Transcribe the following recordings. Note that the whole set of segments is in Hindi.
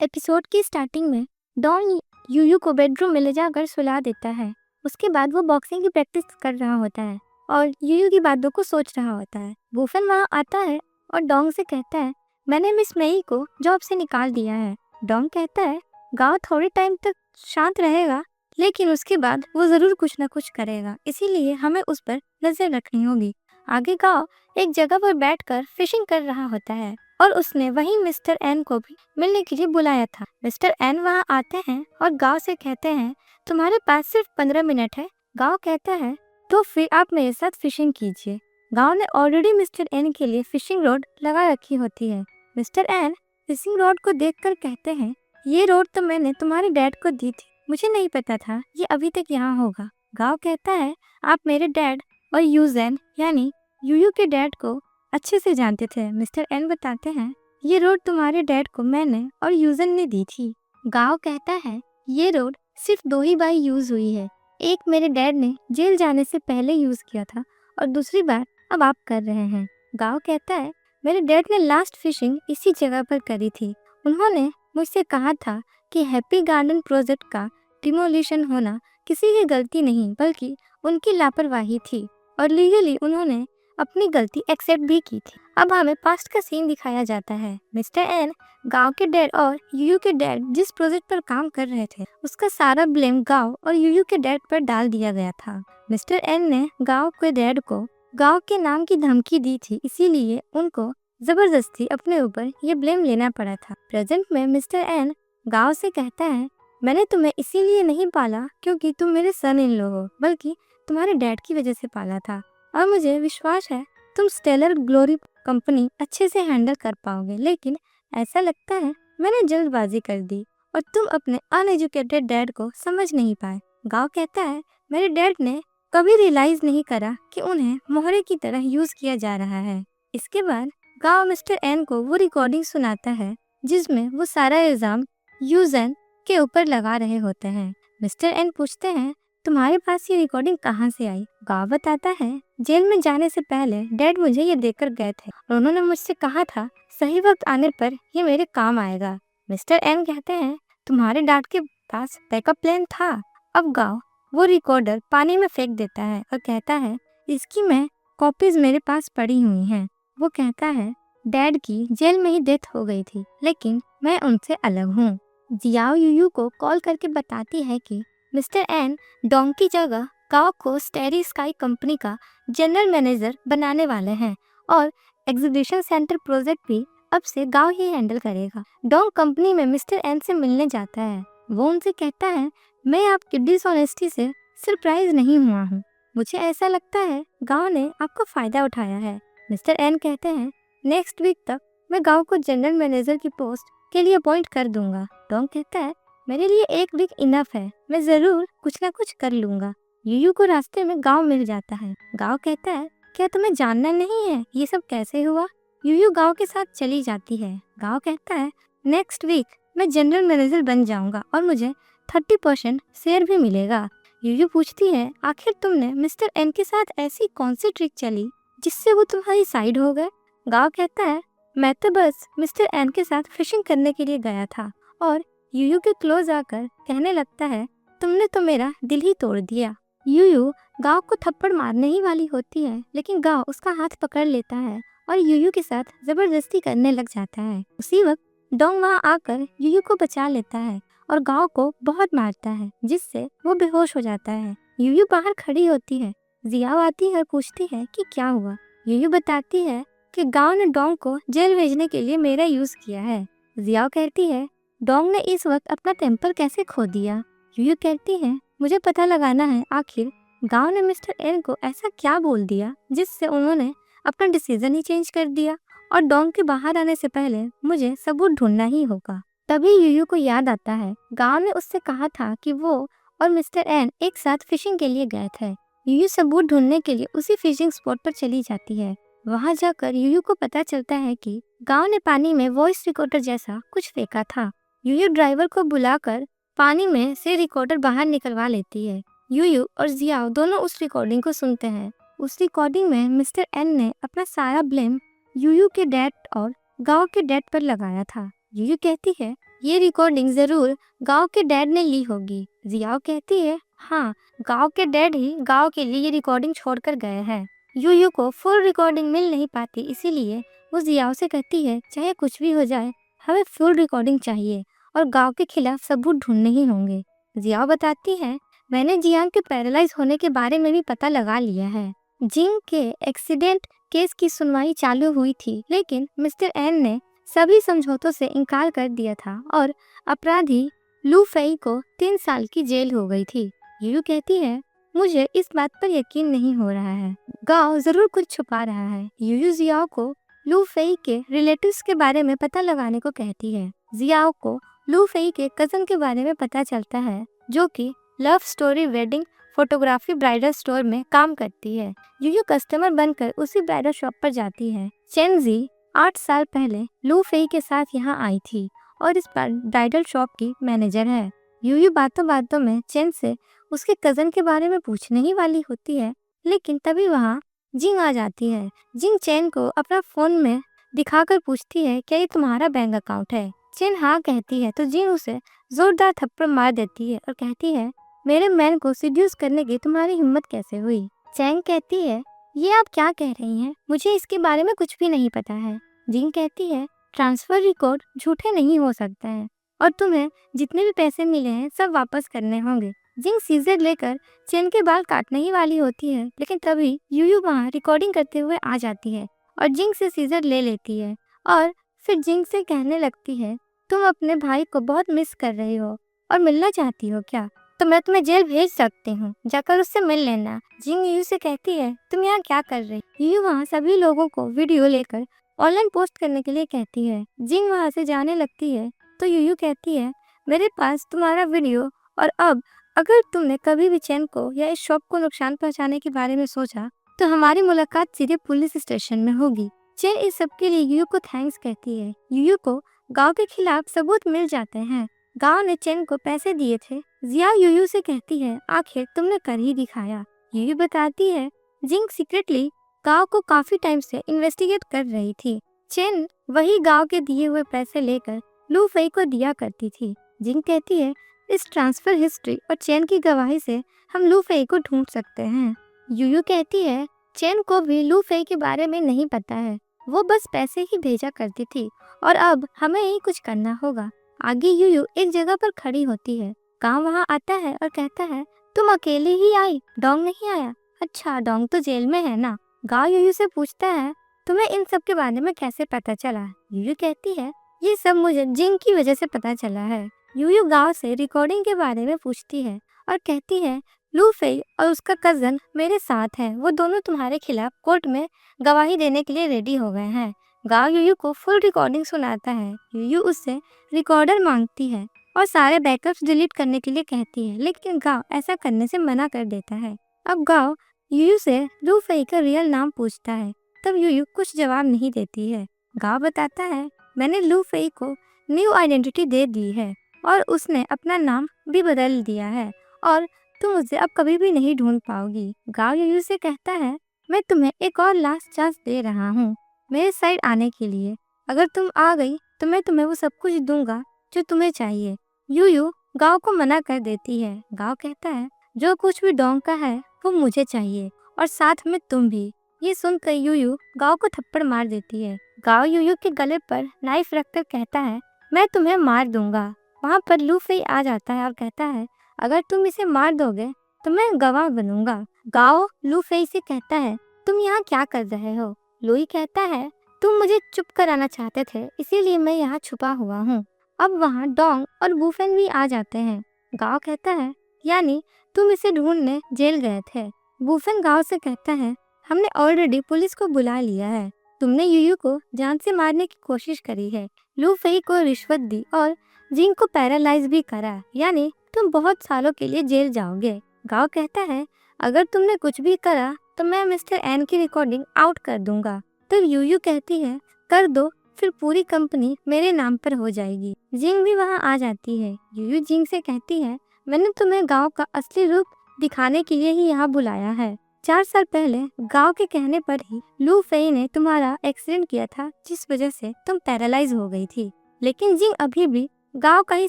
एपिसोड की स्टार्टिंग में डॉन यूयू को बेडरूम में ले जाकर सुला देता है। उसके बाद वो बॉक्सिंग की प्रैक्टिस कर रहा होता है और यूयू की बातों को सोच रहा होता है। वूफन वहाँ आता है और डोंग से कहता है, मैंने मिस मई को जॉब से निकाल दिया है। डोंग कहता है, गांव थोड़े टाइम तक शांत रहेगा, लेकिन उसके बाद वो जरूर कुछ ना कुछ करेगा, इसीलिए हमें उस पर नजर रखनी होगी। आगे गांव एक जगह पर बैठकर फिशिंग कर रहा होता है और उसने वहीं मिस्टर एन को भी मिलने के लिए बुलाया था। मिस्टर एन वहाँ आते हैं और गांव से कहते हैं, तुम्हारे पास सिर्फ 15 मिनट है। गांव कहता है, तो फिर आप मेरे साथ फिशिंग कीजिए। गांव ने ऑलरेडी मिस्टर एन के लिए फिशिंग रॉड लगा रखी होती है। मिस्टर एन फिशिंग रॉड को देखकर कहते हैं, ये रॉड तो मैंने तुम्हारे डैड को दी थी, मुझे नहीं पता था ये अभी तक यहाँ होगा। गांव कहता है, आप मेरे डैड और यूजेन यानी यूयू के डैड को अच्छे से जानते थे। मिस्टर एन बताते हैं, ये रोड तुम्हारे डैड को मैंने और यूजन ने दी थी। गांव कहता है, ये रोड सिर्फ 2 ही बार यूज हुई है। एक मेरे डैड ने जेल जाने से पहले यूज किया था और दूसरी बार अब आप कर रहे हैं। गांव कहता है, मेरे डैड ने लास्ट फिशिंग इसी जगह पर करी थी। उन्होंने मुझसे कहा था कि हैप्पी गार्डन प्रोजेक्ट का डिमोलिशन होना किसी की गलती नहीं बल्कि उनकी लापरवाही थी और लीगली उन्होंने अपनी गलती एक्सेप्ट भी की थी। अब हमें पास्ट का सीन दिखाया जाता है। मिस्टर एन गांव के डैड और यूयू के डैड जिस प्रोजेक्ट पर काम कर रहे थे उसका सारा ब्लेम गांव और यूयू के डैड पर डाल दिया गया था। मिस्टर एन ने गांव के डैड को गांव के नाम की धमकी दी थी, इसीलिए उनको जबरदस्ती अपने ऊपर ये ब्लेम लेना पड़ा था। प्रेजेंट में मिस्टर एन गांव से कहता है, मैंने तुम्हें इसीलिए नहीं पाला क्योंकि तुम मेरे सन इन लो हो, बल्कि तुम्हारे डैड की वजह से पाला था और मुझे विश्वास है तुम स्टेलर ग्लोरी कंपनी अच्छे से हैंडल कर पाओगे, लेकिन ऐसा लगता है मैंने जल्दबाजी कर दी और तुम अपने अनएजुकेटेड डैड को समझ नहीं पाए। गांव कहता है, मेरे डैड ने कभी रियलाइज नहीं करा कि उन्हें मोहरे की तरह यूज किया जा रहा है। इसके बाद गांव मिस्टर एन को वो रिकॉर्डिंग सुनाता है जिसमें वो सारा इल्जाम यूजन के ऊपर लगा रहे होते हैं। मिस्टर एन पूछते हैं, तुम्हारे पास ये रिकॉर्डिंग कहाँ से आई? गांव बताता है, जेल में जाने से पहले डैड मुझे ये देकर गए थे और उन्होंने मुझसे कहा था सही वक्त आने पर ये मेरे काम आएगा। मिस्टर एन कहते हैं, तुम्हारे डैड के पास बैकअप प्लान था। अब गांव वो रिकॉर्डर पानी में फेंक देता है और कहता है, इसकी मैं कॉपीज मेरे पास पड़ी हुई हैं। वो कहता है, डैड की जेल में ही डेथ हो गई थी, लेकिन मैं उनसे अलग हूँ। जियाओ यूयू को कॉल करके बताती है कि मिस्टर एन डोंग की जगह गांव को स्टेरी स्काई कंपनी का जनरल मैनेजर बनाने वाले हैं और एग्जीबिशन सेंटर प्रोजेक्ट भी अब से गांव ही हैंडल करेगा। डोंग कंपनी में मिस्टर एन से मिलने जाता है। वो उनसे कहता है, मैं आपकी डिसऑनेस्टी से सरप्राइज नहीं हुआ हूँ। मुझे ऐसा लगता है गांव ने आपका फायदा उठाया है। मिस्टर एन कहते हैं, नेक्स्ट वीक तक मैं गांव को जनरल मैनेजर की पोस्ट के लिए अपॉइंट कर दूंगा। डोंग कहता है, मेरे लिए 1 वीक इनफ है, मैं जरूर कुछ ना कुछ कर लूंगा। यूयू को रास्ते में गांव मिल जाता है। गांव कहता है, क्या तुम्हें जानना नहीं है ये सब कैसे हुआ? यूयू गांव के साथ चली जाती है। गांव कहता है, नेक्स्ट वीक मैं जनरल मैनेजर बन जाऊंगा और मुझे 30% शेयर भी मिलेगा। यूयू पूछती है, आखिर तुमने मिस्टर एन के साथ ऐसी कौन सी ट्रिक चली जिससे वो तुम्हारी साइड हो गए? गांव कहता है, मैं तो बस मिस्टर एन के साथ फिशिंग करने के लिए गया था। और यूयू के क्लोज आकर कहने लगता है, तुमने तो मेरा दिल ही तोड़ दिया। यूयू गांव को थप्पड़ मारने ही वाली होती है, लेकिन गांव उसका हाथ पकड़ लेता है और यूयू के साथ जबरदस्ती करने लग जाता है। उसी वक्त डोंग वहाँ आकर यूयू को बचा लेता है और गांव को बहुत मारता है, जिससे वो बेहोश हो जाता है। यूयू बाहर खड़ी होती है। जियाओ आती है और पूछती है कि क्या हुआ। यूयू बताती है कि गांव ने डोंग को जेल भेजने के लिए मेरा यूज किया है। जियाओ कहती है, डोंग ने इस वक्त अपना टेम्पर कैसे खो दिया? यूयू कहती है, मुझे पता लगाना है आखिर गांव ने मिस्टर एन को ऐसा क्या बोल दिया जिससे उन्होंने अपना डिसीजन ही चेंज कर दिया और डोंग के बाहर आने से पहले मुझे सबूत ढूंढना ही होगा। तभी यूयू को याद आता है गांव ने उससे कहा था कि वो और मिस्टर एन एक साथ फिशिंग के लिए गए थे। यूयू सबूत ढूंढने के लिए उसी फिशिंग स्पॉट पर चली जाती है। वहां जाकर यूयू को पता चलता है कि गांव ने पानी में वॉइस रिकॉर्डर जैसा कुछ फेंका था। यूयू ड्राइवर को बुलाकर पानी में से रिकॉर्डर बाहर निकलवा लेती है। यूयू और जियाओ दोनों उस रिकॉर्डिंग को सुनते हैं। उस रिकॉर्डिंग में मिस्टर एन ने अपना सारा ब्लेम यूयू के डैड और गांव के डैड पर लगाया था। यूयू कहती है, ये रिकॉर्डिंग जरूर गांव के डैड ने ली होगी। जियाओ कहती है, हाँ, गांव के डैड ही गांव के लिए ये रिकॉर्डिंग छोड़कर गए हैं। यूयू को फुल रिकॉर्डिंग मिल नहीं पाती, इसीलिए वो जियाओ से कहती है, चाहे कुछ भी हो जाए, हमें फुल रिकॉर्डिंग चाहिए और गांव के खिलाफ सबूत ढूंढने ही होंगे। जियाओ बताती है, मैंने जियांग के पैरालाइज होने के बारे में भी पता लगा लिया है। जिंग के एक्सीडेंट केस की सुनवाई चालू हुई थी, लेकिन मिस्टर एन ने सभी समझौतों से इनकार कर दिया था और अपराधी लू फेई को 3 साल की जेल हो गई थी। यूयू कहती है, मुझे इस बात पर यकीन नहीं हो रहा है, गांव जरूर कुछ छुपा रहा है। यूयू जियाओ को लू फेई के रिलेटिव्स के बारे में पता लगाने को कहती है। जियाओ को लू फेई के कजन के बारे में पता चलता है, जो कि love story wedding photography bridal store में काम करती है। यूयू कस्टमर बनकर उसी ब्राइडल शॉप पर जाती है। चेनजी 8 साल पहले लू फेई के साथ यहाँ आई थी और इस ब्राइडल शॉप की मैनेजर है। यूयू बातों बातों में चेन से उसके कजन के बारे में पूछने ही वाली होती है, लेकिन तभी वहाँ जिंग आ जाती है। जिंग चेन को अपना फोन में दिखाकर पूछती है, क्या ये तुम्हारा बैंक अकाउंट है? चेन हाँ कहती है तो जिंग उसे जोरदार थप्पड़ मार देती है और कहती है, मेरे मैन को सीड्यूस करने की तुम्हारी हिम्मत कैसे हुई? चेंग कहती है, ये आप क्या कह रही हैं? मुझे इसके बारे में कुछ भी नहीं पता है। जिंग कहती है, ट्रांसफर रिकॉर्ड झूठे नहीं हो सकते हैं और तुम्हें जितने भी पैसे मिले हैं सब वापस करने होंगे। जिंग सीजर लेकर चेन के बाल काटने ही वाली होती है, लेकिन तभी यूयू वहाँ रिकॉर्डिंग करते हुए आ जाती है और जिंग से सीजर ले लेती है और फिर जिंग से कहने लगती है, तुम अपने भाई को बहुत मिस कर रही हो और मिलना चाहती हो क्या? तो मैं तुम्हें जेल भेज सकती हूँ, जाकर उससे मिल लेना। जिंग यूयू से कहती है, तुम यहाँ क्या कर रही? यूयू वहाँ सभी लोगों को वीडियो लेकर ऑनलाइन पोस्ट करने के लिए कहती है। जिंग वहाँ से जाने लगती है तो यूयू कहती है, मेरे पास तुम्हारा वीडियो, और अब अगर तुमने कभी भी चैन को या इस शॉप को नुकसान पहुँचाने के बारे में सोचा तो हमारी मुलाकात सीधे पुलिस स्टेशन में होगी। चैन इस सब के लिए यूयू को थैंक्स कहती है। यूयू को गांव के खिलाफ सबूत मिल जाते हैं। गांव ने चेन को पैसे दिए थे। जिया यूयू से कहती है, आखिर तुमने कर ही दिखाया। यूयू बताती है, जिंग सीक्रेटली गांव को काफी टाइम से इन्वेस्टिगेट कर रही थी। चेन वही गांव के दिए हुए पैसे लेकर लू फेई को दिया करती थी। जिंग कहती है, इस ट्रांसफर हिस्ट्री और चेन की गवाही से हम लू फेई को ढूंढ सकते हैं। यूयू कहती है, चेन को भी लू फेई के बारे में नहीं पता है, वो बस पैसे ही भेजा करती थी और अब हमें ही कुछ करना होगा। आगे यूयू एक जगह पर खड़ी होती है। गांव वहां आता है और कहता है, तुम अकेले ही आई, डोंग नहीं आया? अच्छा, डोंग तो जेल में है ना? गांव यूयू से पूछता है, तुम्हें इन सब के बारे में कैसे पता चला? यूयू कहती है, ये सब मुझे जिंग की वजह से पता चला है। यूयू गांव से रिकॉर्डिंग के बारे में पूछती है और कहती है, लू फेई और उसका कजन मेरे साथ है, वो दोनों तुम्हारे खिलाफ कोर्ट में गवाही देने के लिए रेडी हो गए हैं। गांव यूयू को फुल रिकॉर्डिंग सुनाता है। यूयू उससे रिकॉर्डर मांगती है और सारे बैकअप्स डिलीट करने के लिए कहती है, लेकिन गांव ऐसा करने से मना कर देता है। अब गांव यूयू से लू फेई का रियल नाम पूछता है, तब यूयू कुछ जवाब नहीं देती है। गांव बताता है, मैंने लू फेई को न्यू आइडेंटिटी दे दी है और उसने अपना नाम भी बदल दिया है और तुम उसे अब कभी भी नहीं ढूंढ पाओगी। गांव यूयू से कहता है, मैं तुम्हें एक और लास्ट चांस दे रहा हूँ मेरे साइड आने के लिए। अगर तुम आ गई तो मैं तुम्हें वो सब कुछ दूंगा जो तुम्हें चाहिए। यूयू गांव को मना कर देती है। गांव कहता है, जो कुछ भी डोंग का है वो मुझे चाहिए और साथ में तुम भी। ये सुनकर यूयू गांव को थप्पड़ मार देती है। गांव यूयू के गले पर नाइफ रखकर कहता है, मैं तुम्हें मार दूंगा। वहाँ पर लू फेई आ जाता है और कहता है, अगर तुम इसे मार दोगे तो मैं गवाह बनूंगा। गांव लू फेई से कहता है, तुम यहाँ क्या कर रहे हो? लुई कहता है, तुम मुझे चुप कराना चाहते थे, इसीलिए मैं यहाँ छुपा हुआ हूँ। अब वहाँ डोंग और वूफेन भी आ जाते हैं। गांव कहता है, यानी तुम इसे ढूंढने जेल गए थे। वूफेन गांव से कहता है, हमने ऑलरेडी पुलिस को बुला लिया है। तुमने यूयू को जान से मारने की कोशिश करी है, लू फेई को रिश्वत दी और जिंग को पैरालाइज भी करा, यानी तुम बहुत सालों के लिए जेल जाओगे। गांव कहता है, अगर तुमने कुछ भी करा तो मैं मिस्टर एन की रिकॉर्डिंग आउट कर दूंगा। तब यूयू कहती है, कर दो, फिर पूरी कंपनी मेरे नाम पर हो जाएगी। जिंग भी वहां आ जाती है। यूयू जिंग से कहती है, मैंने तुम्हें गांव का असली रूप दिखाने के लिए ही यहाँ बुलाया है। 4 साल पहले गांव के कहने पर ही लू फेई ने तुम्हारा एक्सीडेंट किया था, जिस वजह से तुम पैरालाइज हो गई थी। लेकिन जिंग अभी भी गांव का ही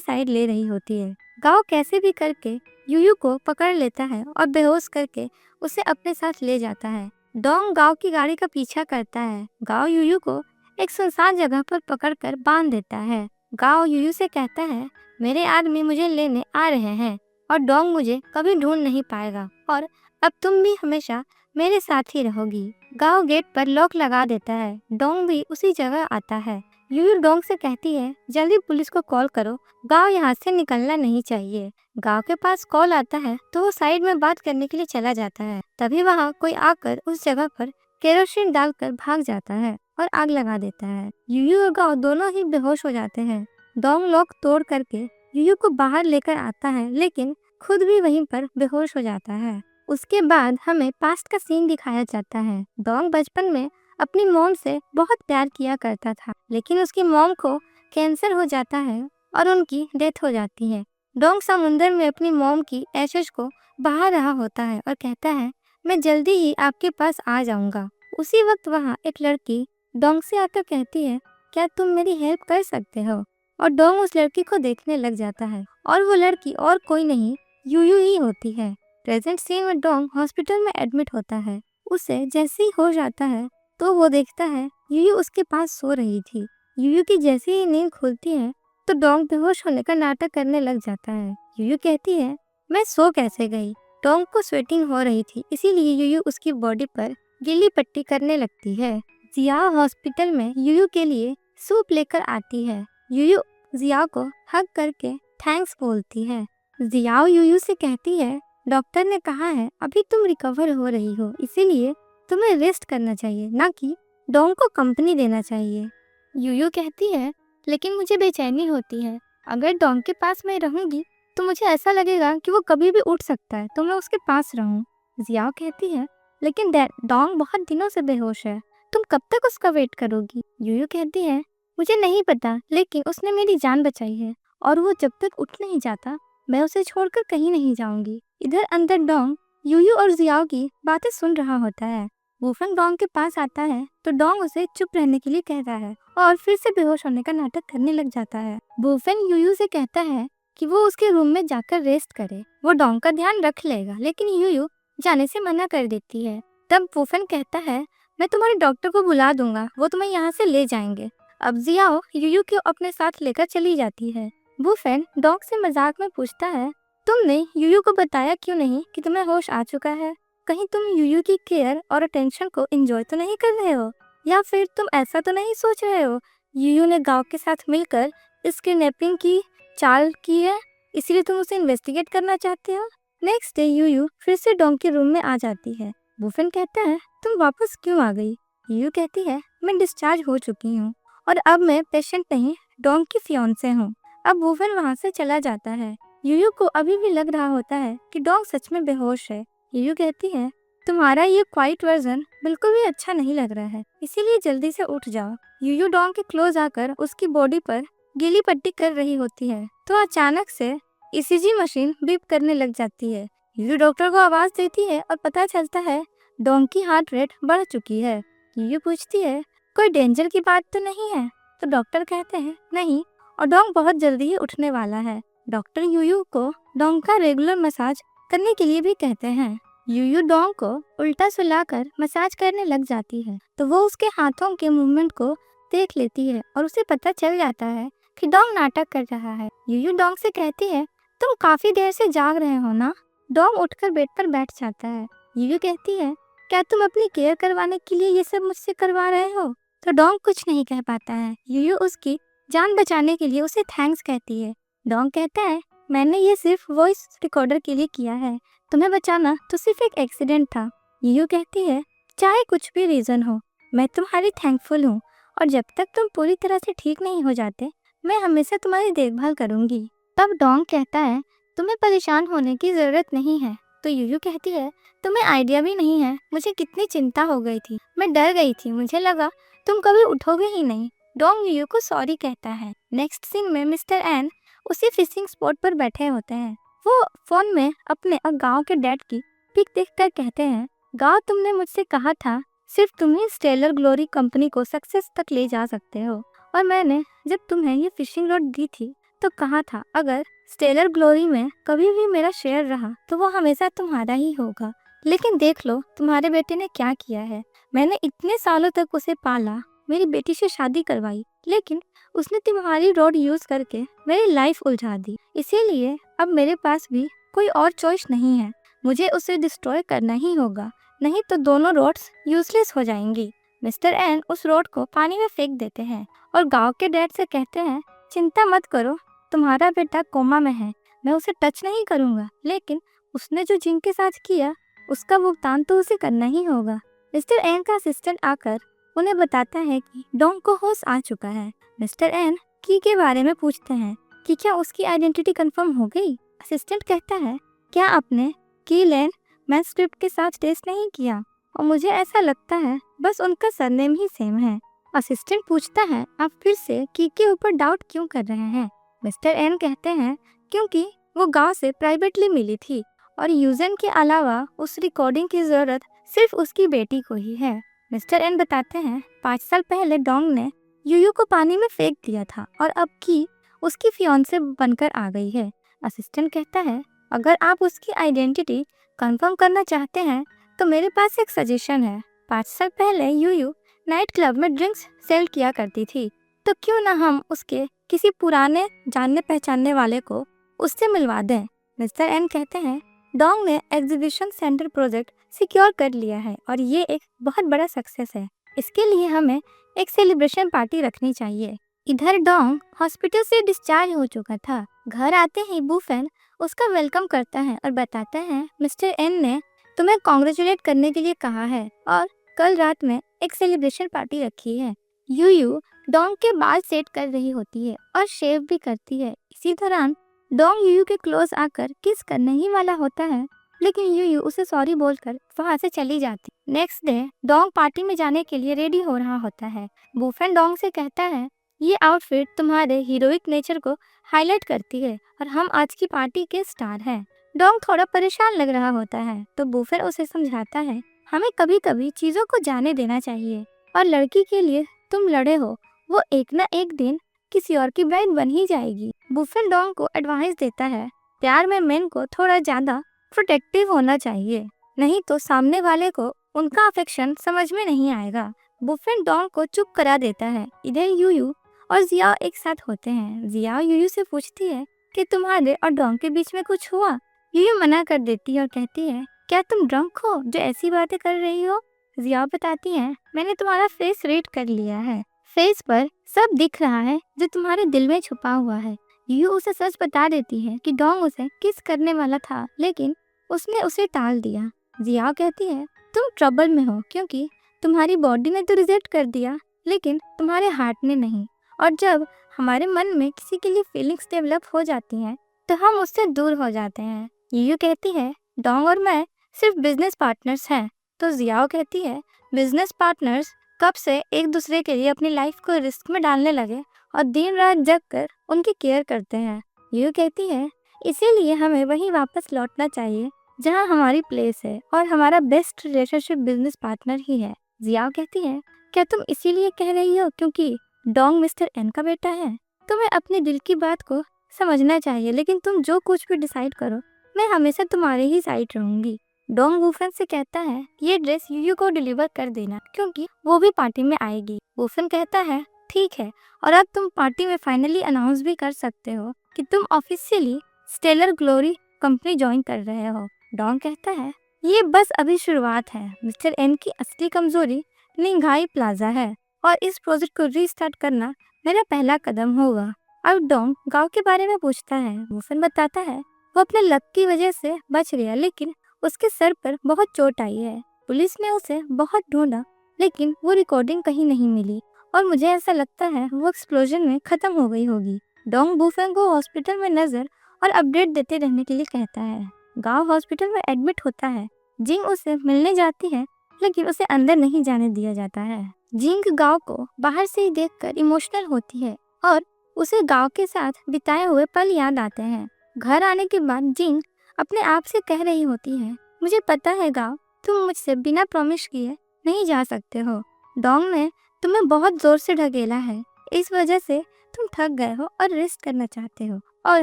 साइड ले रही होती है। गांव कैसे भी करके यूयू को पकड़ लेता है और बेहोश करके उसे अपने साथ ले जाता है। डोंग गांव की गाड़ी का पीछा करता है। गांव यूयू को एक सुनसान जगह पर पकड़कर बांध देता है। गांव यूयू से कहता है, मेरे आदमी मुझे लेने आ रहे हैं और डोंग मुझे कभी ढूंढ नहीं पाएगा और अब तुम भी हमेशा मेरे साथ ही रहोगी। गांव गेट पर लॉक लगा देता है। डोंग भी उसी जगह आता है। यूयू डोंग से कहती है, जल्दी पुलिस को कॉल करो, गांव यहाँ से निकलना नहीं चाहिए। गांव के पास कॉल आता है तो वो साइड में बात करने के लिए चला जाता है। तभी वहाँ कोई आकर उस जगह पर केरोसिन डालकर भाग जाता है और आग लगा देता है। यूयू और गांव दोनों ही बेहोश हो जाते हैं। डोंग लॉक तोड़ करके यूयू को बाहर लेकर आता है, लेकिन खुद भी वहीं पर बेहोश हो जाता है। उसके बाद हमें पास्ट का सीन दिखाया जाता है। डोंग बचपन में अपनी मॉम से बहुत प्यार किया करता था, लेकिन उसकी मॉम को कैंसर हो जाता है और उनकी डेथ हो जाती है। डोंग समुंदर में अपनी मॉम की ऐशेज को बहा रहा होता है और कहता है, मैं जल्दी ही आपके पास आ जाऊंगा। उसी वक्त वहाँ एक लड़की डोंग से आकर कहती है, क्या तुम मेरी हेल्प कर सकते हो? और डोंग उस लड़की को देखने लग जाता है और वो लड़की और कोई नहीं यूयू ही होती है। प्रेजेंट सीन में डोंग हॉस्पिटल में एडमिट होता है। उसे जैसे ही हो जाता है तो वो देखता है यूयू उसके पास सो रही थी। यूयू की जैसे ही नींद खुलती है तो डोंग बेहोश होने का नाटक करने लग जाता है। यूयू कहती है, मैं सो कैसे गई? डोंग को स्वेटिंग हो रही थी, इसीलिए यूयू उसकी बॉडी पर गीली पट्टी करने लगती है। जिया हॉस्पिटल में यूयू के लिए सूप लेकर आती है। यूयू जिया को हग करके थैंक्स बोलती है। जियाओ यूयू से कहती है, डॉक्टर ने कहा है अभी तुम रिकवर हो रही हो, इसीलिए तुम्हें रेस्ट करना चाहिए, ना कि डोंग को कंपनी देना चाहिए। यूयू कहती है, लेकिन मुझे बेचैनी होती है। अगर डोंग के पास मैं रहूंगी तो मुझे ऐसा लगेगा कि वो कभी भी उठ सकता है, तो मैं उसके पास रहूं। जियाओ कहती है, लेकिन डोंग बहुत दिनों से बेहोश है, तुम कब तक उसका वेट करोगी? यूयू कहती है, मुझे नहीं पता, लेकिन उसने मेरी जान बचाई है और वो जब तक उठ नहीं जाता मैं उसे छोड़कर कहीं नहीं जाऊंगी। इधर अंदर डोंग यूयू और जियाओ की बातें सुन रहा होता है। वूफेंग डोंग के पास आता है तो डोंग उसे चुप रहने के लिए कहता है और फिर से बेहोश होने का नाटक करने लग जाता है। वूफेंग यूयू से कहता है कि वो उसके रूम में जाकर रेस्ट करे, वो डोंग का ध्यान रख लेगा, लेकिन यूयू जाने से मना कर देती है। तब वूफेंग कहता है, मैं तुम्हारे डॉक्टर को बुला दूंगा, वो तुम्हें यहाँ से ले जाएंगे। अब जियाओ यूयू को अपने साथ लेकर चली जाती है। वूफेंग डोंग से मजाक में पूछता है, तुमने यूयू को बताया क्यों नहीं कि तुम्हें होश आ चुका है? कहीं तुम यूयू की केयर और अटेंशन को एंजॉय तो नहीं कर रहे हो, या फिर तुम ऐसा तो नहीं सोच रहे हो यूयू ने गांव के साथ मिलकर इस किडनैपिंग की चाल की है, इसलिए तुम उसे इन्वेस्टिगेट करना चाहते हो? नेक्स्ट डे यूयू फिर से डोंग के रूम में आ जाती है। वूफेंग कहता है, तुम वापस क्यों आ गई? यूयू कहती है, मैं डिस्चार्ज हो चुकी हूँ और अब मैं पेशेंट नहीं, डोंग की फियांसे हूँ। अब वूफेंग वहाँ से चला जाता है। यूयू को अभी भी लग रहा होता है कि डोंग सच में बेहोश है। यूयू कहती है, तुम्हारा ये क्वाइट वर्जन बिल्कुल भी अच्छा नहीं लग रहा है, इसीलिए जल्दी से उठ जाओ। यूयू डोंग के क्लोज आकर उसकी बॉडी पर गीली पट्टी कर रही होती है तो अचानक से ईसीजी मशीन बीप करने लग जाती है। यूयू डॉक्टर को आवाज देती है और पता चलता है डोंग की हार्ट रेट बढ़ चुकी है। यूयू पूछती है, कोई डेंजर की बात तो नहीं है? तो डॉक्टर कहते हैं, नहीं, और डोंग बहुत जल्दी ही उठने वाला है। डॉक्टर यूयू को डोंग का रेगुलर मसाज करने के लिए भी कहते हैं। यूयू डोंग को उल्टा सुलाकर मसाज करने लग जाती है तो वो उसके हाथों के मूवमेंट को देख लेती है और उसे पता चल जाता है कि डोंग नाटक कर रहा है। यूयू डोंग से कहती है, तुम काफी देर से जाग रहे हो ना? डोंग उठकर बेड पर बैठ जाता है। यूयू कहती है, क्या तुम अपनी केयर करवाने के लिए ये सब मुझसे करवा रहे हो? तो डोंग कुछ नहीं कह पाता है। यूयू उसकी जान बचाने के लिए उसे थैंक्स कहती है। डोंग कहता है, मैंने ये सिर्फ वॉइस रिकॉर्डर के लिए किया है, तुम्हें बचाना तो सिर्फ एक एक्सीडेंट था। यूयू कहती है, चाहे कुछ भी रीजन हो, मैं तुम्हारी थैंकफुल हूँ और जब तक तुम पूरी तरह से ठीक नहीं हो जाते मैं हमेशा तुम्हारी देखभाल करूंगी। तब डोंग कहता है, तुम्हें परेशान होने की जरूरत नहीं है। तो यूयू कहती है, तुम्हें आइडिया भी नहीं है मुझे कितनी चिंता हो गई थी, मैं डर गई थी, मुझे लगा तुम कभी उठोगे ही नहीं। डोंग यूयू को सॉरी कहता है। नेक्स्ट सीन में मिस्टर एन उसी फिशिंग स्पॉट पर बैठे होते हैं। वो फोन में अपने गांव के डैड की पिक देखकर कहते हैं, गांव तुमने मुझसे कहा था सिर्फ तुम ही स्टेलर ग्लोरी कंपनी को सक्सेस तक ले जा सकते हो, और मैंने जब तुम्हें ये फिशिंग रॉड दी थी तो कहा था, अगर स्टेलर ग्लोरी में कभी भी मेरा शेयर रहा तो वो हमेशा तुम्हारा ही होगा। लेकिन देख लो तुम्हारे बेटे ने क्या किया है। मैंने इतने सालों तक उसे पाला, मेरी बेटी से शादी करवाई, लेकिन उसने तुम्हारी रोड यूज करके मेरी लाइफ उलझा दी। इसीलिए अब मेरे पास भी कोई और चॉइस नहीं है, मुझे उसे डिस्ट्रॉय करना ही होगा, नहीं तो दोनों रोड्स यूजलेस हो जाएंगी। मिस्टर एन उस रोड को पानी में फेंक देते हैं और गांव के डैड से कहते हैं, चिंता मत करो, तुम्हारा बेटा कोमा में है, मैं उसे टच नहीं करूंगा, लेकिन उसने जो जिंग के साथ किया उसका भुगतान तो उसे करना ही होगा। मिस्टर एन का असिस्टेंट आकर उन्हें बताता है कि डोंग को होश आ चुका है। मिस्टर एन की के बारे में पूछते हैं कि क्या उसकी आइडेंटिटी कंफर्म हो गई। असिस्टेंट कहता है, क्या आपने की लेन मैनस्क्रिप्ट के साथ टेस्ट नहीं किया? और मुझे ऐसा लगता है बस उनका सरनेम ही सेम है। असिस्टेंट पूछता है, आप फिर से की के ऊपर डाउट क्यों कर रहे हैं? मिस्टर एन कहते हैं, क्योंकि वो गांव से प्राइवेटली मिली थी और यूजन के अलावा उस रिकॉर्डिंग की जरूरत सिर्फ उसकी बेटी को ही है। मिस्टर एन बताते हैं, 5 साल पहले डोंग ने यूयू को पानी में फेंक दिया था और अब की उसकी फियांसे बनकर आ गई है। असिस्टेंट कहता है, अगर आप उसकी आइडेंटिटी कंफर्म करना चाहते हैं तो मेरे पास एक सजेशन है। 5 साल पहले यूयू नाइट क्लब में ड्रिंक्स सेल किया करती थी, तो क्यों ना हम उसके किसी पुराने जानने पहचानने वाले को उससे मिलवा दें। मिस्टर एन कहते हैं, डोंग ने एग्जीबिशन सेंटर प्रोजेक्ट सिक्योर कर लिया है और ये एक बहुत बड़ा सक्सेस है। इसके लिए हमें एक सेलिब्रेशन पार्टी रखनी चाहिए। इधर डोंग हॉस्पिटल से डिस्चार्ज हो चुका था। घर आते ही बुफेन उसका वेलकम करता है और बताता है, मिस्टर एन ने तुम्हें कॉन्ग्रेचुलेट करने के लिए कहा है और कल रात में एक सेलिब्रेशन पार्टी रखी है। यूयू डोंग के बाल सेट कर रही होती है और शेव भी करती है। इसी दौरान डोंग यूयू के क्लोज आकर किस करने ही वाला होता है, लेकिन यूयू उसे सॉरी बोलकर वहां से चली जाती। नेक्स्ट डे डोंग पार्टी में जाने के लिए रेडी हो रहा होता है। बुफेन डोंग से कहता है, ये आउटफिट तुम्हारे हीरोइक नेचर को हाईलाइट करती है और हम आज की पार्टी के स्टार हैं। डोंग थोड़ा परेशान लग रहा होता है तो बुफेन उसे समझाता है, हमें कभी कभी चीजों को जाने देना चाहिए और लड़की के लिए तुम लड़े हो, वो एक ना एक दिन किसी और की ब्राइड बन ही जाएगी। बुफेन डोंग को एडवाइस देता है, प्यार में मेन को थोड़ा ज्यादा प्रोटेक्टिव होना चाहिए, नहीं तो सामने वाले को उनका अफेक्शन समझ में नहीं आएगा। बुफेन डोंग को चुप करा देता है। इधर यूयू और जियाओ एक साथ होते हैं। जियाओ यूयू से पूछती है कि तुम्हारे और डोंग के बीच में कुछ हुआ। यूयू मना कर देती है और कहती है, क्या तुम ड्रंक हो जो ऐसी बातें कर रही हो? जियाओ बताती है, मैंने तुम्हारा फेस रीड कर लिया है, फेस पर सब दिख रहा है जो तुम्हारे दिल में छुपा हुआ है। यूयू उसे सच बता देती है कि डोंग उसे किस करने वाला था, लेकिन उसने उसे टाल दिया। जियाओ कहती है, तुम ट्रबल में हो क्योंकि तुम्हारी बॉडी ने तो रिजेक्ट कर दिया, लेकिन तुम्हारे हार्ट ने नहीं। और जब हमारे मन में किसी के लिए फीलिंग्स डेवलप हो जाती हैं तो हम उससे दूर हो जाते हैं। यूयू कहती है, डोंग और मैं सिर्फ बिजनेस पार्टनर्स हैं। तो जियाओ कहती है, बिजनेस पार्टनर्स कब से एक दूसरे के लिए अपनी लाइफ को रिस्क में डालने लगे और दिन रात जग कर उनकी केयर करते हैं। यूयू कहती है, इसीलिए हमें वहीं वापस लौटना चाहिए जहां हमारी प्लेस है और हमारा बेस्ट रिलेशनशिप बिजनेस पार्टनर ही है। जियाओ कहती है, क्या तुम इसीलिए कह रही हो क्योंकि डोंग मिस्टर एन का बेटा है? तुम्हें अपने दिल की बात को समझना चाहिए, लेकिन तुम जो कुछ भी डिसाइड करो मैं हमेशा तुम्हारे ही साइड रहूंगी। डोंग वुफेन से कहता है, ये ड्रेस यूयू को डिलीवर कर देना क्योंकि वो भी पार्टी में आएगी। वुफेन कहता है, ठीक है, और अब तुम पार्टी में फाइनली अनाउंस भी कर सकते हो कि तुम officially stellar glory company join कर रहे हो। डोंग कहता है, ये बस अभी शुरुआत है, मिस्टर एन की असली कमजोरी निंघाई प्लाजा है और इस प्रोजेक्ट को रीस्टार्ट करना मेरा पहला कदम होगा। अब डोंग गांव के बारे में पूछता है। वुफेन बताता है, वो अपने लक की वजह से बच गया, लेकिन उसके सर पर बहुत चोट आई है। पुलिस ने उसे बहुत ढूंढा, लेकिन वो रिकॉर्डिंग कहीं नहीं मिली और मुझे ऐसा लगता है वो एक्सप्लोजन में खत्म हो गई होगी। डोंग बुफेन को हॉस्पिटल में नजर और अपडेट देते रहने के लिए कहता है। गांव हॉस्पिटल में एडमिट होता है। जिंग उसे मिलने जाती है, लेकिन उसे अंदर नहीं जाने दिया जाता है। जिंग गांव को बाहर से ही देखकर इमोशनल होती है और उसे गांव के साथ बिताए हुए पल याद आते हैं। घर आने के बाद जिंग अपने आप से कह रही होती है, मुझे पता है गांव, तुम मुझसे बिना प्रॉमिस किए नहीं जा सकते हो। डोंग ने तुम्हें बहुत जोर से ढकेला है, इस वजह से तुम थक गए हो और रेस्ट करना चाहते हो और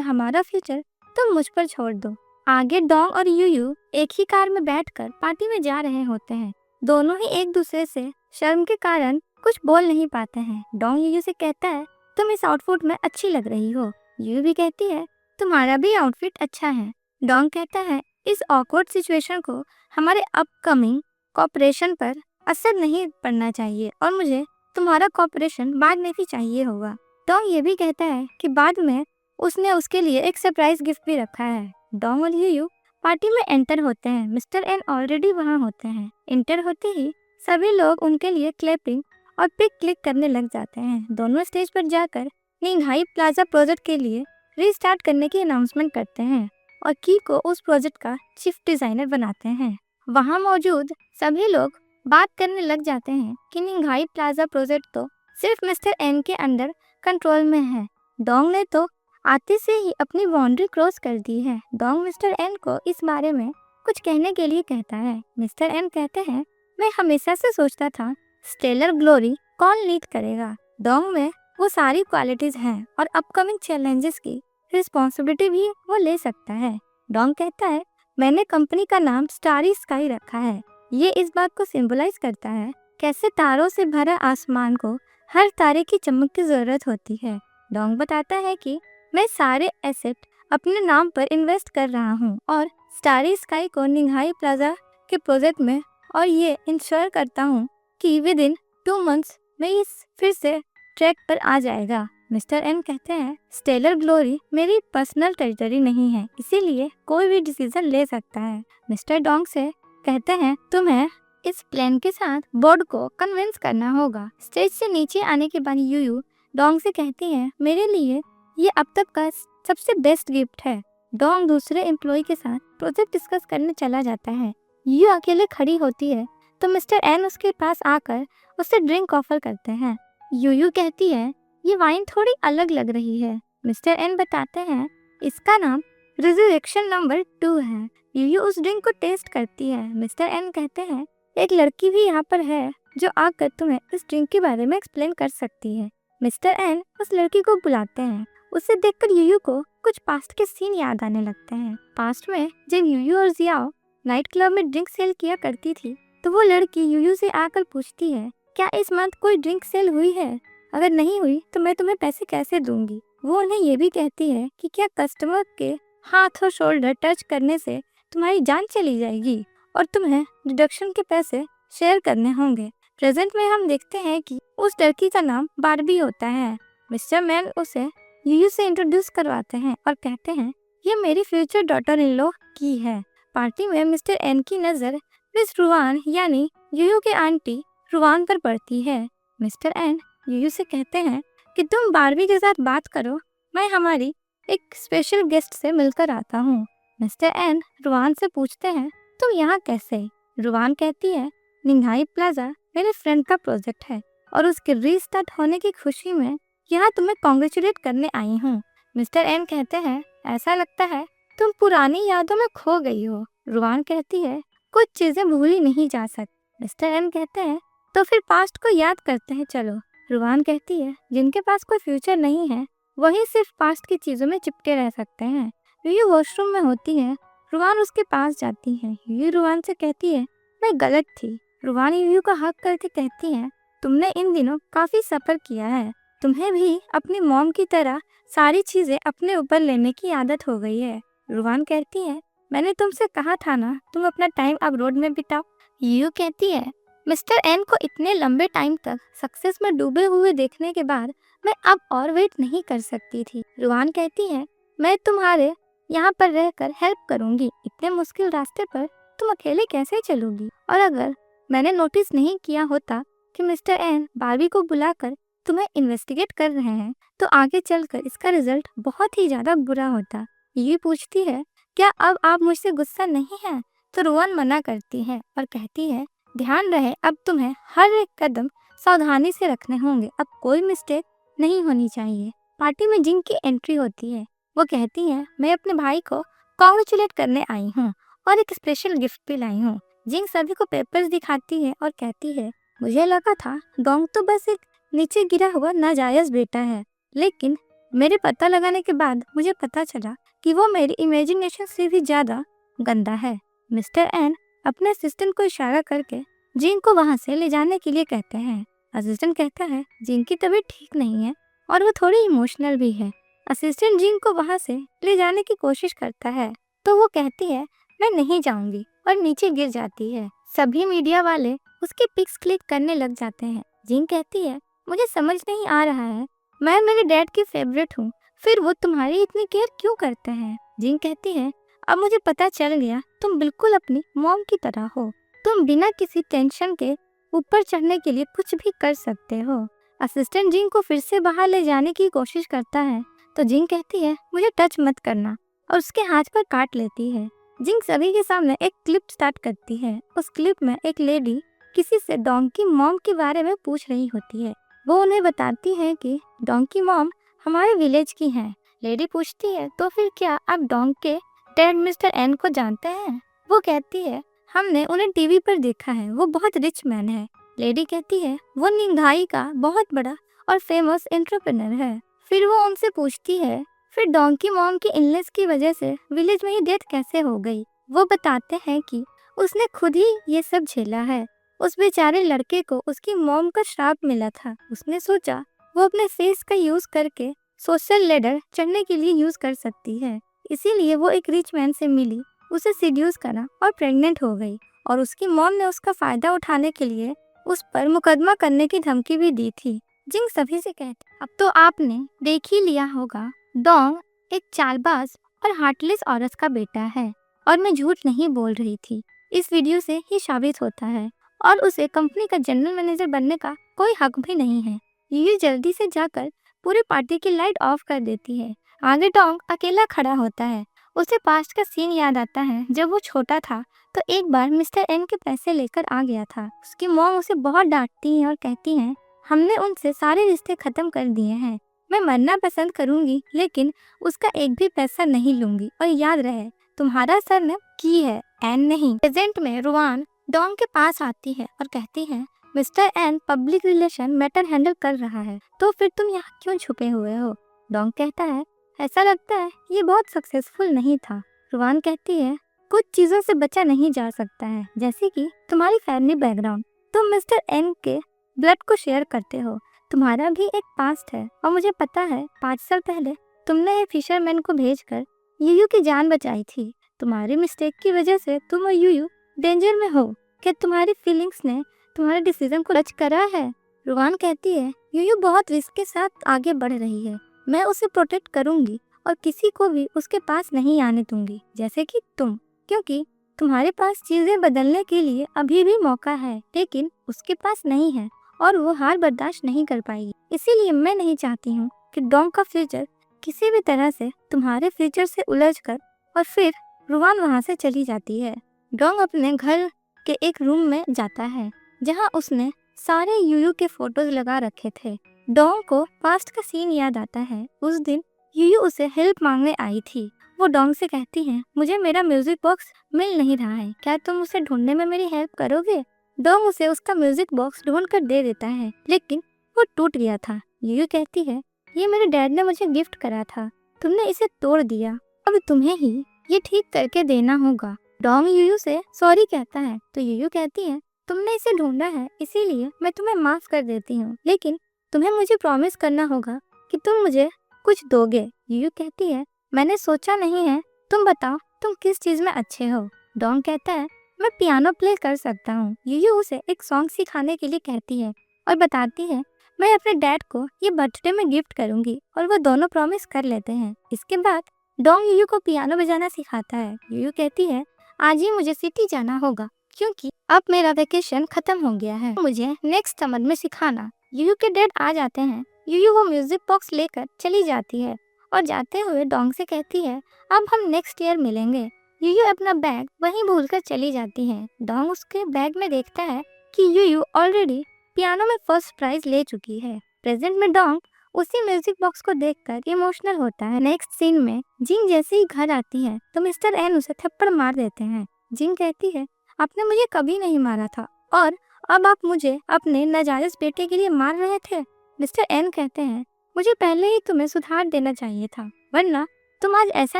हमारा फ्यूचर तुम मुझ पर छोड़ दो। आगे डोंग और यूयू एक ही कार में बैठकर पार्टी में जा रहे होते हैं। दोनों ही एक दूसरे से शर्म के कारण कुछ बोल नहीं पाते हैं। डोंग यूयू से कहता है, तुम इस आउटफिट में अच्छी लग रही हो। यूयू भी कहती है, तुम्हारा भी आउटफिट अच्छा है। डोंग कहता है, इस ऑकवर्ड सिचुएशन को हमारे अपकमिंग कॉपरेशन पर असर नहीं पड़ना चाहिए और मुझे तुम्हारा कॉपरेशन बाद में भी चाहिए होगा। डोंग ये भी कहता है कि बाद में उसने उसके लिए एक सरप्राइज गिफ्ट भी रखा है। डोंग और यूयू पार्टी में एंटर होते हैं। मिस्टर एन ऑलरेडी वहाँ होते हैं। एंटर होते ही सभी लोग उनके लिए क्लैपिंग और पिक क्लिक करने लग जाते हैं। दोनों स्टेज पर जाकर निंघाई प्लाजा प्रोजेक्ट के लिए रीस्टार्ट करने की अनाउंसमेंट करते हैं और की को उस प्रोजेक्ट का चीफ डिजाइनर बनाते हैं। वहाँ मौजूद सभी लोग बात करने लग जाते हैं कि निंघाई प्लाजा प्रोजेक्ट तो सिर्फ मिस्टर एन के अंडर कंट्रोल में है। डोंग ने तो आते से ही अपनी बाउंड्री क्रॉस कर दी है। डोंग मिस्टर एन को इस बारे में कुछ कहने के लिए कहता है। मिस्टर एन कहते हैं, मैं हमेशा से सोचता था स्टेलर ग्लोरी कौन लीड करेगा। डोंग में वो सारी क्वालिटीज हैं और अपकमिंग चैलेंजेस की रिस्पॉन्सिबिलिटी भी वो ले सकता है। डोंग कहता है, मैंने कंपनी का नाम स्टारी स्काई रखा है। ये इस बात को सिंबलाइज करता है कैसे तारों से भरा आसमान को हर तारे की चमक की जरूरत होती है। डोंग बताता है कि मैं सारे एसेट अपने नाम पर इन्वेस्ट कर रहा हूँ और स्टारी स्काई को निंघाई प्लाजा के प्रोजेक्ट में और ये इंश्योर करता हूँ कि विद इन 2 months में इस फिर से ट्रैक पर आ जाएगा। मिस्टर एन कहते हैं, स्टेलर ग्लोरी मेरी पर्सनल टेरिटरी नहीं है, इसीलिए कोई भी डिसीजन ले सकता है। मिस्टर डोंग से कहते हैं, तुम्हें इस प्लान के साथ बोर्ड को कन्विंस करना होगा। स्टेज से नीचे आने के बाद यूयू डोंग से कहती है, मेरे लिए ये अब तक का सबसे बेस्ट गिफ्ट है। डोंग दूसरे एम्प्लॉय के साथ प्रोजेक्ट डिस्कस करने चला जाता है। यूयू अकेले खड़ी होती है तो मिस्टर एन उसके पास आकर उसे ड्रिंक ऑफर करते हैं। यूयू कहती है, ये वाइन थोड़ी अलग लग रही है। मिस्टर एन बताते हैं, इसका नाम रिजरेक्शन नंबर 2 है। यूयू उस ड्रिंक को टेस्ट करती है। मिस्टर एन कहते हैं, एक लड़की भी यहाँ पर है जो आकर तुम्हें इस ड्रिंक के बारे में एक्सप्लेन कर सकती है। मिस्टर एन उस लड़की को बुलाते हैं। उसे देखकर यूयू को कुछ पास्ट के सीन याद आने लगते हैं। पास्ट में जब यूयू और जियाओ नाइट क्लब में ड्रिंक सेल किया करती थी तो वो लड़की यूयू से आकर पूछती है, क्या इस मंथ कोई ड्रिंक सेल हुई है? अगर नहीं हुई तो मैं तुम्हें पैसे कैसे दूंगी? वो उन्हें ये भी कहती है कि क्या कस्टमर के हाथ और शोल्डर टच करने से तुम्हारी जान चली जाएगी और तुम्हें डिडक्शन के पैसे शेयर करने होंगे। प्रेजेंट में हम देखते हैं कि उस लड़की का नाम बारबी होता है। मिस्टर मैन उसे यूयू से इंट्रोड्यूस करवाते हैं और कहते हैं, ये मेरी फ्यूचर डॉटर इन लॉ की है। पार्टी में मिस्टर एन की नज़र मिस रुआन यानी यूयू के आंटी रुआन पर पड़ती है। मिस्टर एन यूयू से कहते हैं कि तुम बारबी के साथ बात करो, मैं हमारी एक स्पेशल गेस्ट से मिलकर आता हूँ। मिस्टर एन रुआन से पूछते हैं, तुम यहाँ कैसे? रुआन कहती है, निंघाई प्लाजा मेरे फ्रेंड का प्रोजेक्ट है और उसके रीस्टार्ट होने की खुशी में यहाँ तुम्हें कॉन्ग्रेचुलेट करने आई हूँ। मिस्टर एन कहते हैं, ऐसा लगता है तुम पुरानी यादों में खो गई हो। रुआन कहती है, कुछ चीजें भूली नहीं जा सकती। मिस्टर एन कहते हैं, तो फिर पास्ट को याद करते हैं चलो। रुआन कहती है, जिनके पास कोई फ्यूचर नहीं है वही सिर्फ पास्ट की चीजों में चिपके रह सकते हैं। यूयू वॉशरूम में होती है। रुआन उसके पास जाती है। यूयू रुआन से कहती है, मैं गलत थी। रुआन यूयू का हक करके कहती है, तुमने इन दिनों काफी सफर किया है, तुम्हें भी अपनी मॉम की तरह सारी चीजें अपने ऊपर लेने की आदत हो गई है। रुआन कहती है, मैंने तुमसे कहा था ना तुम अपना टाइम अब रोड में बिताओ। यूयू कहती है, मिस्टर एन को इतने लंबे टाइम तक सक्सेस में डूबे हुए देखने के बाद मैं अब और वेट नहीं कर सकती थी। रुआन कहती है, मैं तुम्हारे यहाँ पर रहकर हेल्प करूंगी। इतने मुश्किल रास्ते पर तुम अकेले कैसे चलोगी? और अगर मैंने नोटिस नहीं किया होता कि मिस्टर एन बारबी को बुलाकर तुम्हें इन्वेस्टिगेट कर रहे हैं तो आगे चलकर इसका रिजल्ट बहुत ही ज्यादा बुरा होता। ये पूछती है, क्या अब आप मुझसे गुस्सा नहीं है? तो रुआन मना करती है और कहती है, ध्यान रहे अब तुम्हें हर एक कदम सावधानी से रखने होंगे, अब कोई मिस्टेक नहीं होनी चाहिए। पार्टी में जिंग की एंट्री होती है। वो कहती है, मैं अपने भाई को कॉन्ग्रेचुलेट करने आई हूँ और एक स्पेशल गिफ्ट भी लाई हूँ। जिंग सभी को पेपर्स दिखाती है और कहती है, मुझे लगा था डोंग तो बस एक नीचे गिरा हुआ नाजायज बेटा है, लेकिन मेरे पता लगाने के बाद मुझे पता चला कि वो मेरी इमेजिनेशन से भी ज़्यादा गंदा है। मिस्टर एन अपने असिस्टेंट को इशारा करके जिंग को वहाँ से ले जाने के लिए कहते हैं। असिस्टेंट कहता है जिंग की तबीयत ठीक नहीं है और वो थोड़ी इमोशनल भी है। असिस्टेंट जिंग को वहाँ से ले जाने की कोशिश करता है तो वो कहती है मैं नहीं जाऊंगी और नीचे गिर जाती है। सभी मीडिया वाले उसके पिक्स क्लिक करने लग जाते हैं। जिंग कहती है मुझे समझ नहीं आ रहा है, मैं मेरे डैड की फेवरेट हूँ, फिर वो तुम्हारी इतनी केयर क्यों करते हैं। जिंग कहती है अब मुझे पता चल गया तुम बिल्कुल अपनी मॉम की तरह हो, तुम बिना किसी टेंशन के ऊपर चढ़ने के लिए कुछ भी कर सकते हो। असिस्टेंट जिंग को फिर से बाहर ले जाने की कोशिश करता है तो जिंग कहती है मुझे टच मत करना और उसके हाथ पर काट लेती है। जिंग सभी के सामने एक क्लिप स्टार्ट करती है। उस क्लिप में एक लेडी किसी से डोंकी मॉम के बारे में पूछ रही होती है। वो उन्हें बताती है कि डोंकी मॉम हमारे विलेज की हैं। लेडी पूछती है तो फिर क्या आप डोंक के डैड मिस्टर एन को जानते हैं। वो कहती है हमने उन्हें टीवी पर देखा है, वो बहुत रिच मैन है। लेडी कहती है वो निंघाई का बहुत बड़ा और फेमस एंटरप्रेन्योर है। फिर वो उनसे पूछती है फिर डोंकी मॉम की इलनेस की वजह से विलेज में ही डेथ कैसे हो गई। वो बताते हैं कि उसने खुद ही ये सब झेला है। उस बेचारे लड़के को उसकी मॉम का श्राप मिला था। उसने सोचा वो अपने फेस का यूज करके सोशल लेडर चढ़ने के लिए यूज कर सकती है, इसीलिए वो एक रिच मैन से मिली, उसे सीड्यूस करा और प्रेग्नेंट हो गई और उसकी मॉम ने उसका फायदा उठाने के लिए उस पर मुकदमा करने की धमकी भी दी थी। जिंग सभी से कहती अब तो आपने देख ही लिया होगा, डोंग एक चालबाज और हार्टलेस औरत का बेटा है और मैं झूठ नहीं बोल रही थी। इस वीडियो से ही साबित होता है और उसे कंपनी का जनरल मैनेजर बनने का कोई हक भी नहीं है। ये जल्दी से जाकर पूरी पार्टी की लाइट ऑफ कर देती है। आगे डोंग अकेला खड़ा होता है। उसे पास्ट का सीन याद आता है। जब वो छोटा था तो एक बार मिस्टर एन के पैसे लेकर आ गया था। उसकी मॉम उसे बहुत डांटती है और कहती है हमने उनसे सारे रिश्ते खत्म कर दिए हैं, मैं मरना पसंद करूंगी लेकिन उसका एक भी पैसा नहीं लूंगी और याद रहे तुम्हारा सरनेम की है, एन नहीं। प्रेजेंट में रुआन डोंग के पास आती है और कहती है mister N public relation matter handle कर रहा है, तो फिर तुम यहाँ क्यों छुपे हुए हो। डोंग कहता है ऐसा लगता है ये बहुत सक्सेसफुल नहीं था। रुआन कहती है कुछ चीजों से बचा नहीं जा सकता है, जैसे कि तुम्हारी फैमिली बैकग्राउंड, तुम मिस्टर एन के ब्लड को शेयर करते हो, तुम्हारा भी एक पास्ट है और मुझे पता है 5 साल पहले तुमने एक फिशरमैन को भेजकर यूयू की जान बचाई थी। तुम्हारी मिस्टेक की वजह से तुम और यूयू डेंजर में हो। क्या तुम्हारी फीलिंग्स ने तुम्हारे डिसीजन को जज करा है। रुआन कहती है यूयू बहुत रिस्क के साथ आगे बढ़ रही है, मैं उसे प्रोटेक्ट करूंगी और किसी को भी उसके पास नहीं आने दूंगी, जैसे कि तुम, क्योंकि तुम्हारे पास चीजें बदलने के लिए अभी भी मौका है लेकिन उसके पास नहीं है और वो हार बर्दाश्त नहीं कर पाएगी। इसीलिए मैं नहीं चाहती हूँ कि डोंग का फ्यूचर किसी भी तरह से तुम्हारे फ्यूचर से उलझ कर। और फिर रुआन वहाँ से चली जाती है। डोंग अपने घर के एक रूम में जाता है जहाँ उसने सारे यूयू के फोटोज लगा रखे थे। डोंग को पास्ट का सीन याद आता है। उस दिन यूयू उसे हेल्प मांगने आई थी। वो डोंग से कहती है मुझे मेरा म्यूजिक बॉक्स मिल नहीं रहा है, क्या तुम उसे ढूंढने में मेरी हेल्प करोगे। डोंग उसे उसका म्यूजिक बॉक्स ढूंढ कर दे देता है लेकिन वो टूट गया था। यूयू कहती है ये मेरे डैड ने मुझे गिफ्ट करा था, तुमने इसे तोड़ दिया, अब तुम्हें ही ये ठीक करके देना होगा। डोंग यूयू से सॉरी कहता है तो यूयू कहती है तुमने इसे ढूंढा है इसीलिए मैं तुम्हें माफ कर देती हूँ, लेकिन तुम्हें मुझे प्रॉमिस करना होगा कि तुम मुझे कुछ दोगे। यूयू कहती है मैंने सोचा नहीं है, तुम बताओ तुम किस चीज में अच्छे हो। डोंग कहता है मैं पियानो प्ले कर सकता हूँ। यूयू उसे एक सॉन्ग सिखाने के लिए कहती है और बताती है मैं अपने डैड को ये बर्थडे में गिफ्ट करूंगी और वो दोनों प्रॉमिस कर लेते हैं। इसके बाद डोंग यूयू को पियानो बजाना सिखाता है। यूयू कहती है आज ही मुझे सिटी जाना होगा क्योंकि अब मेरा वेकेशन खत्म हो गया है, मुझे नेक्स्ट समर में सिखाना। यूयू के डैड आ जाते हैं। यूयू वो म्यूजिक बॉक्स लेकर चली जाती है और जाते हुए डोंग से कहती है अब हम नेक्स्ट ईयर मिलेंगे। यूयू अपना बैग वहीं भूलकर चली जाती है। डोंग उसके बैग में देखता है कि यूयू ऑलरेडी पियानो में फर्स्ट प्राइज ले चुकी है। प्रेजेंट में डोंग उसी म्यूजिक बॉक्स को देखकर इमोशनल होता है। नेक्स्ट सीन में जिंग जैसे ही घर आती है तो मिस्टर एन उसे थप्पड़ मार देते हैं। जिंग कहती है आपने मुझे कभी नहीं मारा था और अब आप मुझे अपने नाजायज बेटे के लिए मार रहे थे। मिस्टर एन कहते हैं मुझे पहले ही तुम्हें सुधार देना चाहिए था, वरना तुम आज ऐसा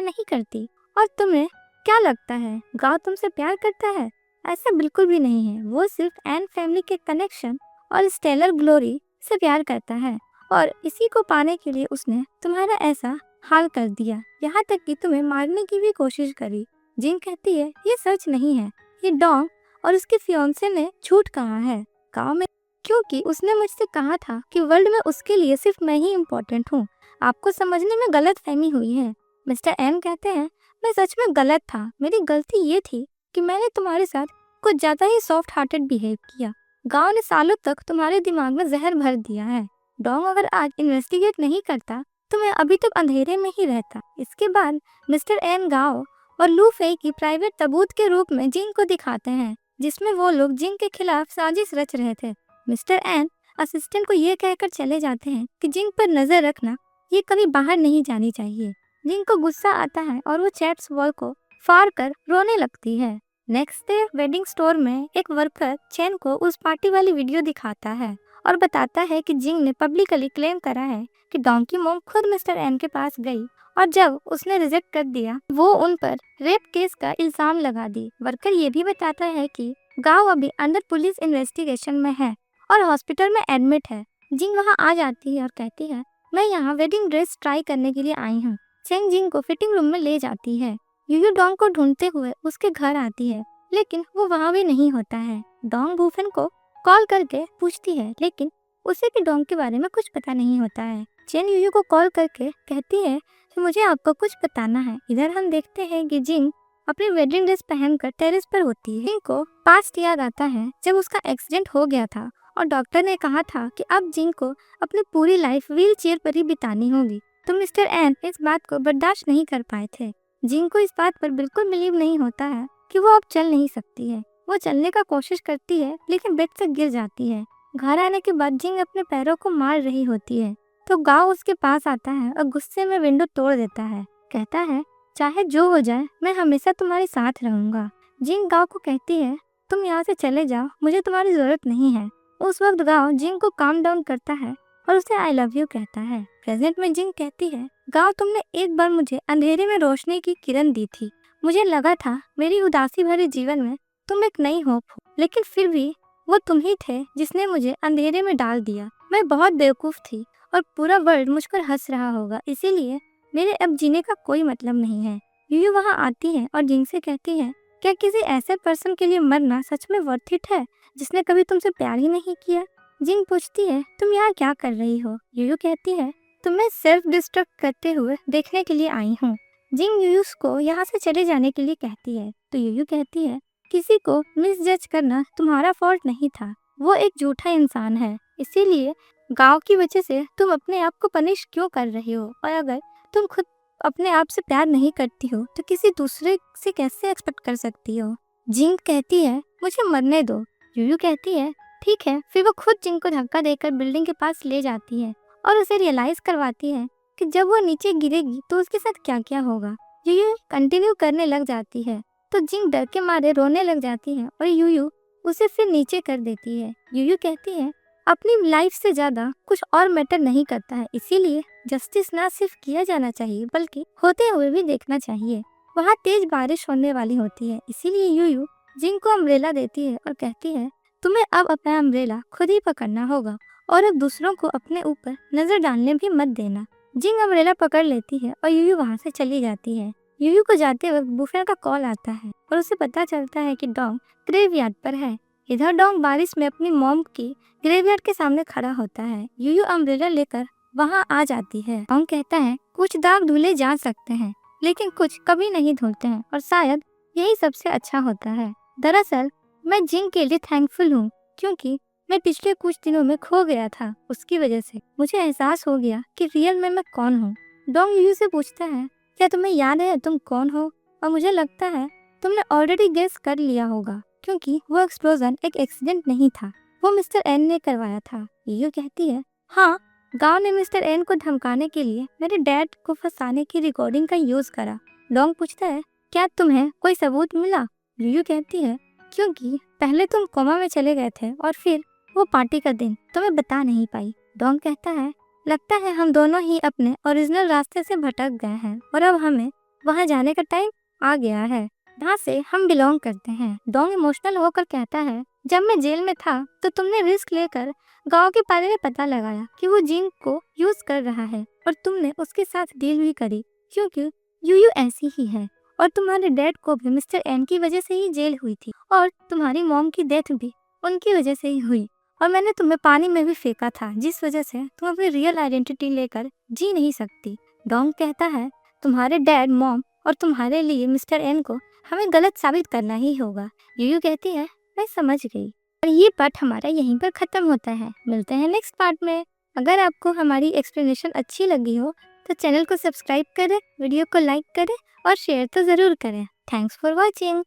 नहीं करती। और तुम्हें क्या लगता है गांव तुमसे प्यार करता है? ऐसा बिल्कुल भी नहीं है। वो सिर्फ एन फैमिली के कनेक्शन और स्टेलर ग्लोरी से प्यार करता है, और इसी को पाने के लिए उसने तुम्हारा ऐसा हाल कर दिया, यहाँ तक कि तुम्हें मारने की भी कोशिश करी। जिंग कहती है ये सच नहीं है, ये डोंग और उसके फियांसे ने झूठ कहा है गाँव में, क्योंकि उसने मुझसे कहा था कि वर्ल्ड में उसके लिए सिर्फ मैं ही इम्पोर्टेंट हूँ। आपको समझने में गलत फहमी हुई है। मिस्टर एन कहते हैं मैं सच में गलत था। मेरी गलती ये थी कि मैंने तुम्हारे साथ कुछ ज्यादा ही सॉफ्ट हार्टेड बिहेव किया। गांव ने सालों तक तुम्हारे दिमाग में जहर भर दिया है। डोंग अगर आज इन्वेस्टिगेट नहीं करता तो मैं अभी तक अंधेरे में ही रहता। इसके बाद मिस्टर एन गाओ और लू फेई की प्राइवेट तबूत के रूप में जिंग को दिखाते हैं, जिसमें वो लोग जिंग के खिलाफ साजिश रच रहे थे। मिस्टर एन असिस्टेंट को ये कहकर चले जाते हैं कि जिंग पर नजर रखना, ये कभी बाहर नहीं जानी चाहिए। जिंग को गुस्सा आता है और वो चैट्स वॉल को फाड़ कर रोने लगती है। नेक्स्ट डे वेडिंग स्टोर में एक वर्कर चेन को उस पार्टी वाली वीडियो दिखाता है और बताता है कि जिंग ने पब्लिकली क्लेम करा है कि डोंग की मॉम खुद मिस्टर एन के पास गई, और जब उसने रिजेक्ट कर दिया वो उन पर रेप केस का इल्जाम लगा दी। वर्कर ये भी बताता है कि गांव अभी अंडर पुलिस इन्वेस्टिगेशन में है और हॉस्पिटल में एडमिट है। जिंग वहाँ आ जाती है और कहती है मैं यहाँ वेडिंग ड्रेस ट्राई करने के लिए आई हूँ। चेंग जिंग को फिटिंग रूम में ले जाती है। यूयू डोंग को ढूंढते हुए उसके घर आती है, लेकिन वो वहाँ भी नहीं होता है। डोंग वूफेन को कॉल करके पूछती है, लेकिन उसे भी डोंग के बारे में कुछ पता नहीं होता है। चेन यूयू को कॉल करके कहती है कि मुझे आपको कुछ बताना है। इधर हम देखते हैं कि जिंग अपनी वेडिंग ड्रेस पहनकर टेरेस पर होती है। जिंग को पास्ट याद आता है जब उसका एक्सीडेंट हो गया था और डॉक्टर ने कहा था कि अब जिंग को अपनी पूरी लाइफ व्हील चेयर पर ही बितानी होगी। तो मिस्टर एन इस बात को बर्दाश्त नहीं कर पाए थे। जिंग को इस बात पर बिल्कुल बिलीव नहीं होता है कि वो अब चल नहीं सकती है। वो चलने का कोशिश करती है लेकिन बेड से गिर जाती है। घर आने के बाद जिंग अपने पैरों को मार रही होती है तो गाओ उसके पास आता है और गुस्से में विंडो तोड़ देता है। कहता है चाहे जो हो जाए मैं हमेशा तुम्हारे साथ रहूंगा। जिंग गाओ को कहती है तुम यहाँ से चले जाओ, मुझे तुम्हारी जरूरत नहीं है। उस वक्त गाओ जिंग को काम डाउन करता है और उसे आई लव यू कहता है। प्रेजेंट में जिंग कहती है गाओ तुमने एक बार मुझे अंधेरे में रोशनी की किरण दी थी। मुझे लगा था मेरी उदासी भरे जीवन में तुम एक नई होप हो, लेकिन फिर भी वो तुम ही थे जिसने मुझे अंधेरे में डाल दिया। मैं बहुत बेवकूफ थी और पूरा वर्ल्ड मुझ पर हंस रहा होगा, इसीलिए मेरे अब जीने का कोई मतलब नहीं है। यूयू वहाँ आती है और जिंग से कहती है क्या किसी ऐसे पर्सन के लिए मरना सच में वर्थ इट है जिसने कभी तुमसे प्यार ही नहीं किया? जिंग पूछती है तुम यहाँ क्या कर रही हो? यूयू कहती है तुम्हें सेल्फ डिस्ट्रक्ट करते हुए देखने के लिए आई हूँ। जिंग यूयू को यहाँ से चले जाने के लिए कहती है तो यूयू कहती है किसी को मिसजज करना तुम्हारा फॉल्ट नहीं था, वो एक झूठा इंसान है, इसीलिए गांव की वजह से तुम अपने आप को पनिश क्यों कर रही हो? और अगर तुम खुद अपने आप से प्यार नहीं करती हो तो किसी दूसरे से कैसे एक्सपेक्ट कर सकती हो? जिंग कहती है मुझे मरने दो। यूयू कहती है ठीक है। फिर वो खुद जिंग को धक्का देकर बिल्डिंग के पास ले जाती है और उसे रियलाइज करवाती है कि जब वो नीचे गिरेगी तो उसके साथ क्या क्या होगा। यूयू कंटिन्यू करने लग जाती है तो जिंग डर के मारे रोने लग जाती है और यूयू उसे फिर नीचे कर देती है। यूयू कहती है अपनी लाइफ से ज्यादा कुछ और मैटर नहीं करता है, इसीलिए जस्टिस ना सिर्फ किया जाना चाहिए बल्कि होते हुए भी देखना चाहिए। वहाँ तेज बारिश होने वाली होती है, इसीलिए यूयू जिंग को अम्ब्रेला देती है और कहती है तुम्हें अब अपना अम्ब्रेला खुद ही पकड़ना होगा और अब दूसरों को अपने ऊपर नजर डालने भी मत देना। जिंग अम्ब्रेला पकड़ लेती है और यूयू वहाँ से चली जाती है। यूयू को जाते वक्त बुफे का कॉल आता है और उसे पता चलता है कि डोंग ग्रेवयार्ड पर है। इधर डोंग बारिश में अपनी मॉम की ग्रेवयार्ड के सामने खड़ा होता है। यूयू अम्ब्रेला लेकर वहाँ आ जाती है। डोंग कहता है कुछ दाग धुले जा सकते हैं लेकिन कुछ कभी नहीं धुलते हैं और शायद यही सबसे अच्छा होता है। दरअसल मैं जिंग के लिए थैंकफुल हूँ क्योंकि मैं पिछले कुछ दिनों में खो गया था। उसकी वजह से मुझे एहसास हो गया कि रियल में मैं कौन हूँ। डोंग यूयू से पूछता है क्या तुम्हें याद है तुम कौन हो? और मुझे लगता है तुमने ऑलरेडी गेस कर लिया होगा क्योंकि वो एक्सप्लोजन एक एक्सीडेंट नहीं था, वो मिस्टर एन ने करवाया था। यूयू कहती है हाँ, गांव ने मिस्टर एन को धमकाने के लिए मेरे डैड को फंसाने की रिकॉर्डिंग का यूज करा। डोंग पूछता है क्या तुम्हें कोई सबूत मिला? यूयू कहती है क्योंकि पहले तुम कोमा में चले गए थे और फिर वो पार्टी का दिन तुम्हें बता नहीं पाई। डोंग कहता है लगता है हम दोनों ही अपने ओरिजिनल रास्ते से भटक गए हैं और अब हमें वहाँ जाने का टाइम आ गया है जहाँ से हम बिलोंग करते हैं। डोंग इमोशनल होकर कहता है, जब मैं जेल में था तो तुमने रिस्क लेकर गांव के बारे में पता लगाया कि वो जिंक को यूज कर रहा है और तुमने उसके साथ डील भी करी क्योंकि यूयू ऐसी ही है और तुम्हारे डैड को भी मिस्टर एन की वजह से ही जेल हुई थी और तुम्हारी मॉम की डेथ भी उनकी वजह से ही हुई और मैंने तुम्हें पानी में भी फेंका था जिस वजह से तुम अपनी रियल आइडेंटिटी लेकर जी नहीं सकती। डोंग कहता है, तुम्हारे डैड, मॉम और तुम्हारे लिए मिस्टर एन को हमें गलत साबित करना ही होगा। यूयू कहती है, मैं समझ गई। और ये पार्ट हमारा यहीं पर खत्म होता है। मिलते हैं नेक्स्ट पार्ट में। अगर आपको हमारी एक्सप्लेनेशन अच्छी लगी हो तो चैनल को सब्सक्राइब करें, वीडियो को लाइक करें और शेयर तो ज़रूर करें। Thanks for watching.